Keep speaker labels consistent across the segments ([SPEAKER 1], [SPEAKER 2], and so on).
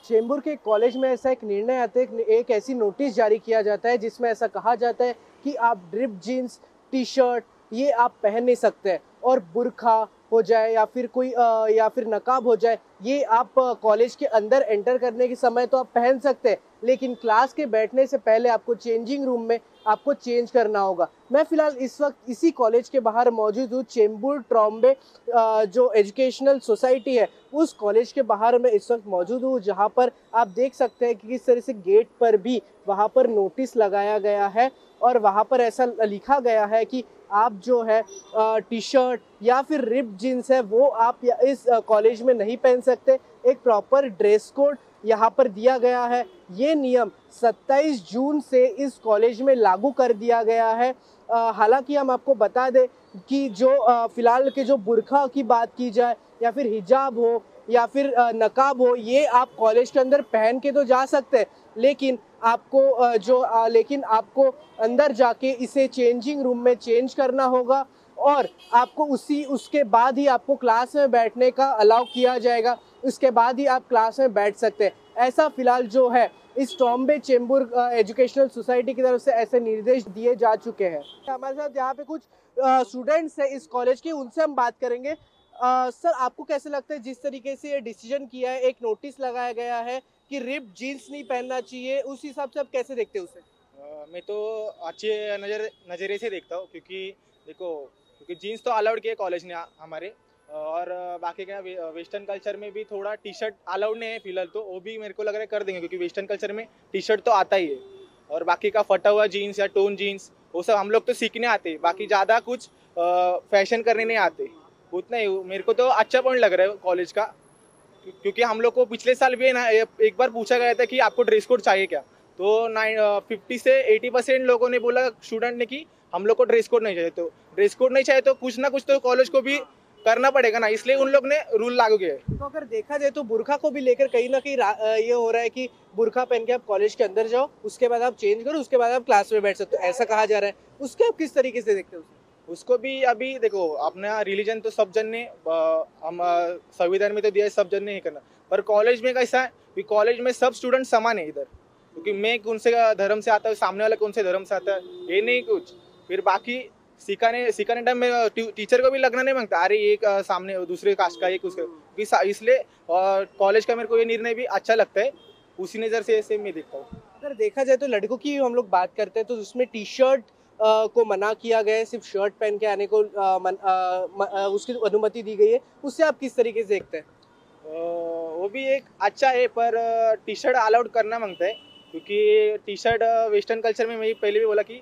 [SPEAKER 1] चेंबूर के कॉलेज में ऐसा एक निर्णय आता है, एक ऐसी नोटिस जारी किया जाता है जिसमें ऐसा कहा जाता है कि आप ड्रिप जीन्स, टी शर्ट ये आप पहन नहीं सकते हैं, और बुर्खा हो जाए या फिर या फिर नकाब हो जाए, ये आप कॉलेज के अंदर एंटर करने के समय तो आप पहन सकते हैं, लेकिन क्लास के बैठने से पहले आपको चेंजिंग रूम में आपको चेंज करना होगा। मैं फिलहाल इस वक्त इसी कॉलेज के बाहर मौजूद हूँ, चेंबूर ट्रॉम्बे जो एजुकेशनल सोसाइटी है उस कॉलेज के बाहर मैं इस वक्त मौजूद हूँ, जहाँ पर आप देख सकते हैं कि किस तरह से गेट पर भी वहाँ पर नोटिस लगाया गया है और वहाँ पर ऐसा लिखा गया है कि आप जो है टी शर्ट या फिर रिप जींस है वो आप इस कॉलेज में नहीं पहन सकते। एक प्रॉपर ड्रेस कोड यहाँ पर दिया गया है। ये नियम 27 जून से इस कॉलेज में लागू कर दिया गया है। हालांकि हम आपको बता दें कि जो फिलहाल के जो बुर्खा की बात की जाए या फिर हिजाब हो या फिर नकाब हो, ये आप कॉलेज के अंदर पहन के तो जा सकते हैं, लेकिन आपको अंदर जाके इसे चेंजिंग रूम में चेंज करना होगा और आपको उसके बाद ही आपको क्लास में बैठने का अलाउ किया जाएगा। उसके बाद ही आप क्लास में बैठ सकते हैं। ऐसा फिलहाल जो है इस ट्रॉम्बे चेंबूर एजुकेशनल सोसाइटी की तरफ से ऐसे निर्देश दिए जा चुके हैं। हमारे साथ यहाँ पे कुछ स्टूडेंट्स हैं इस कॉलेज के, उनसे हम बात करेंगे। सर, आपको कैसे लगता है जिस तरीके से ये डिसीजन किया है, एक नोटिस लगाया गया है कि रिप जीन्स नहीं पहनना चाहिए, उस हिसाब से आप कैसे देखते हैं उसे?
[SPEAKER 2] मैं तो अच्छे नज़रिए से देखता हूँ, क्योंकि देखो, क्योंकि जीन्स तो अलाउड किया कॉलेज ने हमारे, और बाकी क्या वेस्टर्न कल्चर में भी थोड़ा टी शर्ट अलाउड नहीं है फिलहाल, तो वो भी मेरे को लग रहा है कर देंगे, क्योंकि वेस्टर्न कल्चर में टी शर्ट तो आता ही है, और बाकी का फटा हुआ जीन्स या टोन जीन्स वो सब हम लोग तो सीखने आते हैं, बाकी ज़्यादा कुछ फैशन करने नहीं आते। उतना ही मेरे को तो अच्छा पॉइंट लग रहा है कॉलेज का, क्योंकि हम लोग को पिछले साल भी ना एक बार पूछा गया था कि आपको ड्रेस कोड चाहिए क्या, तो 50 से 80% लोगों ने बोला, स्टूडेंट ने, कि हम लोग को ड्रेस कोड नहीं चाहिए। तो ड्रेस कोड नहीं चाहिए तो कुछ ना कुछ तो कॉलेज को भी करना पड़ेगा ना, इसलिए उन लोग ने रूल लागू किया है।
[SPEAKER 1] तो अगर देखा जाए तो बुर्खा को भी लेकर कहीं ना कहीं ये हो रहा है कि बुर्खा पहन के आप कॉलेज के अंदर जाओ, उसके बाद आप चेंज करो, उसके बाद आप क्लास में बैठ सकते हो, ऐसा कहा जा रहा है। उसके आप किस तरीके से देखते हो?
[SPEAKER 2] उसको भी अभी देखो, अपना रिलीजन तो सब जन ने हम संविधान में तो दिया है सब जन ने ही करना, पर कॉलेज में कैसा है कि कॉलेज में सब स्टूडेंट समान है इधर, क्योंकि मैं कौन से धर्म से आता हूँ, सामने वाला कौन से धर्म से आता है, ये नहीं कुछ। फिर बाकी सिखाने टाइम में टीचर को भी लगना नहीं मांगता, अरे एक सामने दूसरे कास्ट का एक उसका, इसलिए कॉलेज का मेरे को ये निर्णय भी अच्छा लगता है, उसी नज़र से ऐसे मैं देखता हूँ।
[SPEAKER 1] अगर देखा जाए तो लड़कों की हम लोग बात करते हैं तो उसमें टी शर्ट को मना किया गया है, सिर्फ शर्ट पहन के आने को उसकी अनुमति दी गई है। उससे आप किस तरीके से देखते हैं?
[SPEAKER 2] वो भी एक अच्छा है, पर टी शर्ट अलाउड करना मांगता है, क्योंकि टी शर्ट वेस्टर्न कल्चर में, मैं पहले भी बोला कि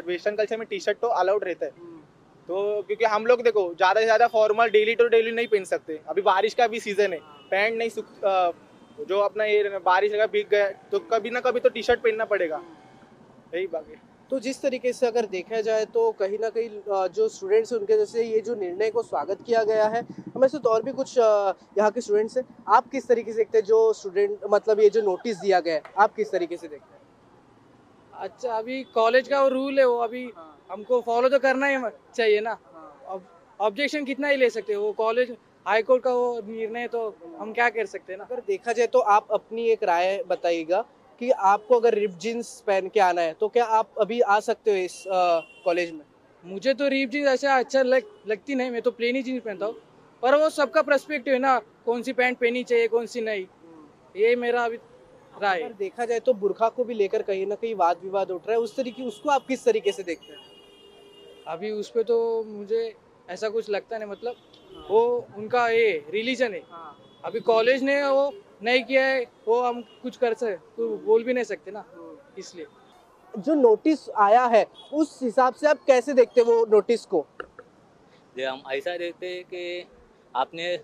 [SPEAKER 2] वेस्टर्न कल्चर में टी शर्ट तो अलाउड रहता है। तो क्योंकि हम लोग देखो ज़्यादा से ज़्यादा फॉर्मल डेली टू डेली नहीं पहन सकते, अभी बारिश का भी सीजन है, पैंट नहीं जो अपना ये बारिश लगा भीग गया तो कभी ना कभी तो टी शर्ट पहनना पड़ेगा, यही बाकी।
[SPEAKER 1] तो जिस तरीके से अगर देखा जाए तो कहीं ना कहीं जो स्टूडेंट्स हैं उनके जैसे ये जो निर्णय को स्वागत किया गया है। हमारे साथ और भी कुछ यहाँ के स्टूडेंट्स हैं। आप किस तरीके से देखते हैं जो स्टूडेंट, मतलब ये जो नोटिस दिया गया है, आप किस तरीके से देखते हैं?
[SPEAKER 3] अच्छा, अभी कॉलेज का वो रूल है, वो अभी हमको फॉलो तो करना ही चाहिए ना। अब ऑब्जेक्शन कितना ही ले सकते हो, वो कॉलेज हाई कोर्ट का वो निर्णय, तो हम क्या कर सकते हैं ना।
[SPEAKER 1] अगर देखा जाए तो आप अपनी एक राय बताइएगा कि आपको अगर रिप जीन्स पहन के आना है तो क्या आप अभी आ सकते हो इस कॉलेज में?
[SPEAKER 3] मुझे तो रिप जीन्स ऐसा अच्छा लगती नहीं, मैं तो प्लेन ही जीन्स पहनता हूँ, पर वो सबका पर्सपेक्टिव है ना, कौन सी पैंट पहनी चाहिए कौन सी नहीं, ये मेरा अभी राय है।
[SPEAKER 1] अगर देखा जाए तो बुर्खा को भी लेकर कहीं ना कहीं वाद विवाद उठ रहा है, उस तरीके उसको आप किस तरीके से देखते हैं?
[SPEAKER 3] अभी उस पर तो मुझे ऐसा कुछ लगता नहीं, मतलब वो उनका ये रिलीजन है। अभी कॉलेज ने वो नहीं किया है, वो हम कुछ कर सकते तो बोल भी नहीं सकते ना, इसलिए।
[SPEAKER 1] जो नोटिस आया है उस हिसाब से आप कैसे देखते हैं वो नोटिस को?
[SPEAKER 4] हम ऐसा देखते हैं कि आपने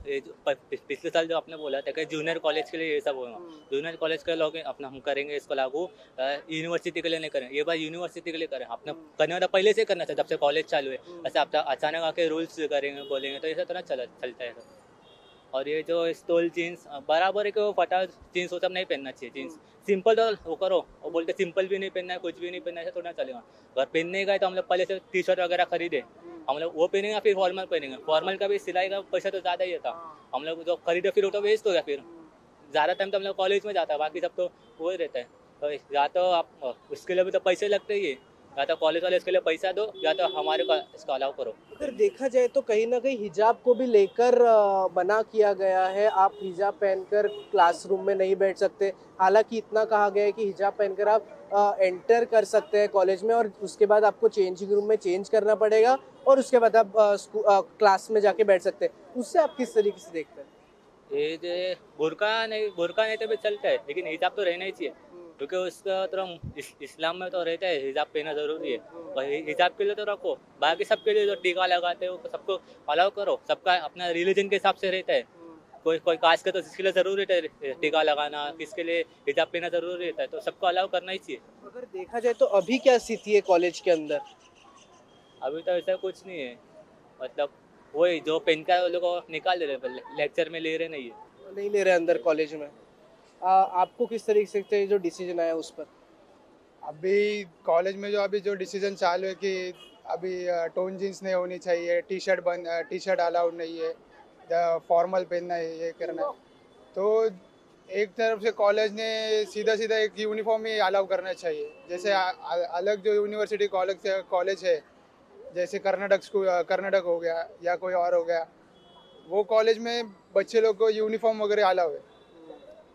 [SPEAKER 4] पिछले साल जो आपने बोला था कि जूनियर कॉलेज के लिए ये सब होगा, जूनियर कॉलेज के लोग अपना हम करेंगे इसको लागू, यूनिवर्सिटी के लिए नहीं करें, ये बात यूनिवर्सिटी के लिए करें। आपने करने वाला पहले से करना था, जब से कॉलेज चालू है, ऐसे आप अचानक आके रूल्स करेंगे बोलेंगे तो ऐसा तो ना चलता है। और ये जो स्टोल जीन्स बराबर है कि वो फटा जीन्स वो सब नहीं पहनना चाहिए। जीन्स सिंपल तो वो करो, वो बोलते सिंपल भी नहीं पहनना है, कुछ भी नहीं पहनना है, ऐसा थोड़ा चलेगा। अगर पहनने का है तो हम लोग पहले से टी शर्ट वगैरह खरीदे, हम लोग वो पहनेंगे फिर फॉर्मल पहनेंगे। फॉर्मल का भी सिलाई का पैसा तो ज़्यादा ही था, हम लोग जो खरीदे फिर वो तो वेस्ट हो गया, फिर ज़्यादा टाइम तो हम लोग कॉलेज में जाता है, बाकी सब तो वो ही रहता है। तो या तो आप उसके लिए भी तो पैसे लगते ही है, या तो कॉलेज वाले इसके लिए पैसा दो, या तो हमारे को इसको अलाउ करो।
[SPEAKER 1] अगर देखा जाए तो कहीं ना कहीं हिजाब को भी लेकर मना किया गया है। आप हिजाब पहनकर क्लासरूम में नहीं बैठ सकते। हालांकि इतना कहा गया है कि हिजाब पहनकर आप एंटर कर सकते हैं कॉलेज में, और उसके बाद आपको चेंजिंग रूम में चेंज करना पड़ेगा, और उसके बाद आप क्लास में जाके बैठ सकते हैं। उससे आप किस तरीके से देखते हैं?
[SPEAKER 4] ये जो बुरका नहीं तो भी चलता है, लेकिन हिजाब तो रहना ही चाहिए, क्योंकि उसका तो इस्लाम में तो रहता है हिजाब पहनना जरूरी है। और हिजाब के लिए तो रखो, बाकी सबके लिए जो टीका लगाते हो सबको अलाउ करो, सबका अपना रिलीजन के हिसाब से रहता है। कोई कास्ट का तो इसके लिए जरूरी रहता है टीका लगाना, किसके लिए हिजाब पहनना जरूरी रहता है, तो सबको अलाउ करना ही चाहिए।
[SPEAKER 1] अगर देखा जाए तो अभी क्या स्थिति है कॉलेज के अंदर?
[SPEAKER 4] अभी तो ऐसा कुछ नहीं है, मतलब वही जो पहन कर वो लोग को निकाल दे रहे, लेक्चर में ले रहे नहीं है।
[SPEAKER 1] नहीं ले रहे अंदर कॉलेज में। आपको किस तरीके से जो डिसीजन आया उस पर?
[SPEAKER 5] अभी कॉलेज में जो अभी जो डिसीजन चालू है कि अभी टोन जीन्स नहीं होनी चाहिए, टी शर्ट अलाउड नहीं है, फॉर्मल पहनना है, ये करना है, तो एक तरफ से कॉलेज ने सीधा एक यूनिफॉर्म ही अलाउ करना चाहिए। जैसे अलग जो यूनिवर्सिटी कॉलेज है, जैसे कर्नाटक हो गया या कोई और हो गया, वो कॉलेज में बच्चे लोग को यूनिफॉर्म वगैरह अलाउ है,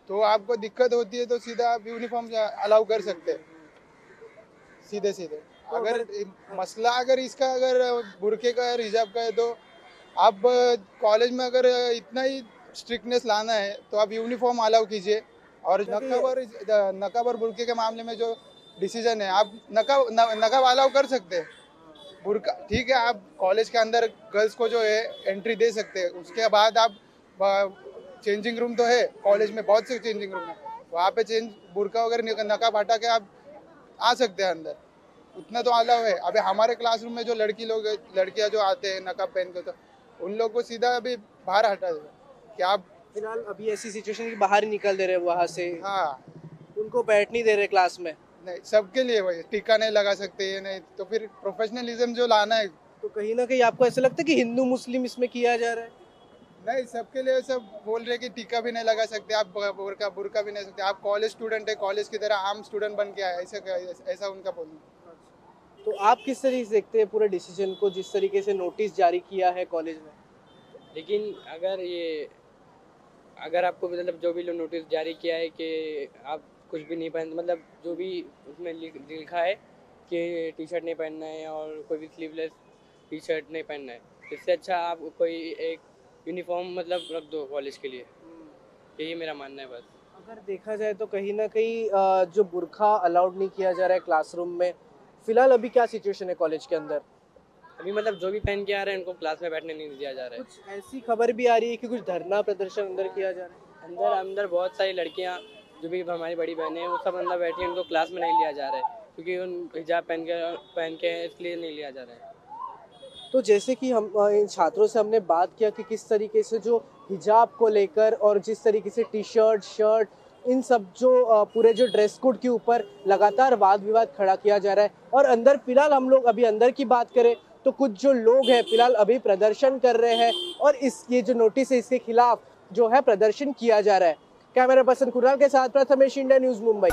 [SPEAKER 5] तो आपको दिक्कत होती है तो सीधा आप यूनिफॉर्म अलाउ कर सकते हैं सीधे। अगर मसला अगर इसका अगर बुरके का है, हिजाब का है, तो आप कॉलेज में अगर इतना ही स्ट्रिक्टनेस लाना है तो आप यूनिफॉर्म अलाउ कीजिए। और नकाब और बुरके के मामले में जो डिसीजन है, आप नकाब अलाउ कर सकते हैं, बुरका ठीक है, आप कॉलेज के अंदर गर्ल्स को जो है एंट्री दे सकते हैं। उसके बाद आप चेंजिंग रूम तो है कॉलेज में, बहुत से चेंजिंग रूम है, वहाँ पे बुरका वगैरह नकाब हटा के आप आ सकते हैं अंदर, उतना तो अलाउ है। अभी हमारे क्लासरूम में जो लड़कियां जो आते हैं नकाब पहन के, तो उन लोग को सीधा अभी बाहर हटा देगा कि आप
[SPEAKER 1] फिलहाल अभी ऐसी सिचुएशन की बाहर ही निकल दे रहे वहाँ से।
[SPEAKER 5] हाँ,
[SPEAKER 1] उनको बैठ नहीं दे रहे क्लास में।
[SPEAKER 5] नहीं, सबके लिए वही टीका नहीं लगा सकते, ये नहीं तो फिर प्रोफेशनलिज्म जो लाना है।
[SPEAKER 1] तो कहीं ना कहीं आपको ऐसा लगता है कि हिंदू मुस्लिम इसमें किया जा रहा है?
[SPEAKER 5] नहीं, सबके लिए सब बोल रहे कि टीका भी नहीं लगा सकते आप, बुरका भी नहीं सकते आप, कॉलेज स्टूडेंट है, कॉलेज की तरह आम स्टूडेंट बन के आए, ऐसा उनका बोलना।
[SPEAKER 1] तो आप किस तरीके से देखते हैं पूरे डिसीजन को, जिस तरीके से नोटिस जारी किया है कॉलेज में?
[SPEAKER 3] लेकिन अगर आपको मतलब जो भी नोटिस जारी किया है कि आप कुछ भी नहीं पहन, मतलब जो भी उसमें लिखा है कि टी शर्ट नहीं पहनना है और कोई भी स्लीवलेस टी शर्ट नहीं पहनना है, इससे अच्छा आप कोई एक यूनिफॉर्म मतलब रख दो कॉलेज के लिए, यही मेरा मानना है बस।
[SPEAKER 1] अगर देखा जाए तो कहीं ना कहीं जो बुरखा अलाउड नहीं किया जा रहा है क्लासरूम में, फिलहाल अभी क्या सिचुएशन है कॉलेज के अंदर?
[SPEAKER 3] अभी मतलब जो भी पहन के आ रहे हैं उनको क्लास में बैठने नहीं दिया जा रहा है।
[SPEAKER 1] कुछ ऐसी खबर भी आ रही है कि कुछ धरना प्रदर्शन अंदर किया जा रहा है।
[SPEAKER 3] अंदर बहुत सारी लड़कियां जो भी हमारी बड़ी बहनें हैं वो सब अंदर बैठी हैं, उनको क्लास में नहीं लिया जा रहा है, क्योंकि उन हिजाब पहन के इसलिए नहीं लिया जा रहा है।
[SPEAKER 1] तो जैसे कि हम इन छात्रों से हमने बात किया कि किस तरीके से जो हिजाब को लेकर और जिस तरीके से टी शर्ट शर्ट इन सब जो पूरे जो ड्रेस कोड के ऊपर लगातार वाद विवाद खड़ा किया जा रहा है, और अंदर फिलहाल हम लोग अभी अंदर की बात करें तो कुछ जो लोग हैं फिलहाल अभी प्रदर्शन कर रहे हैं, और ये जो नोटिस है इसके खिलाफ जो है प्रदर्शन किया जा रहा है। कैमरा पर्सन कुणाल के साथ प्रथमेश, इंडिया न्यूज़, मुंबई।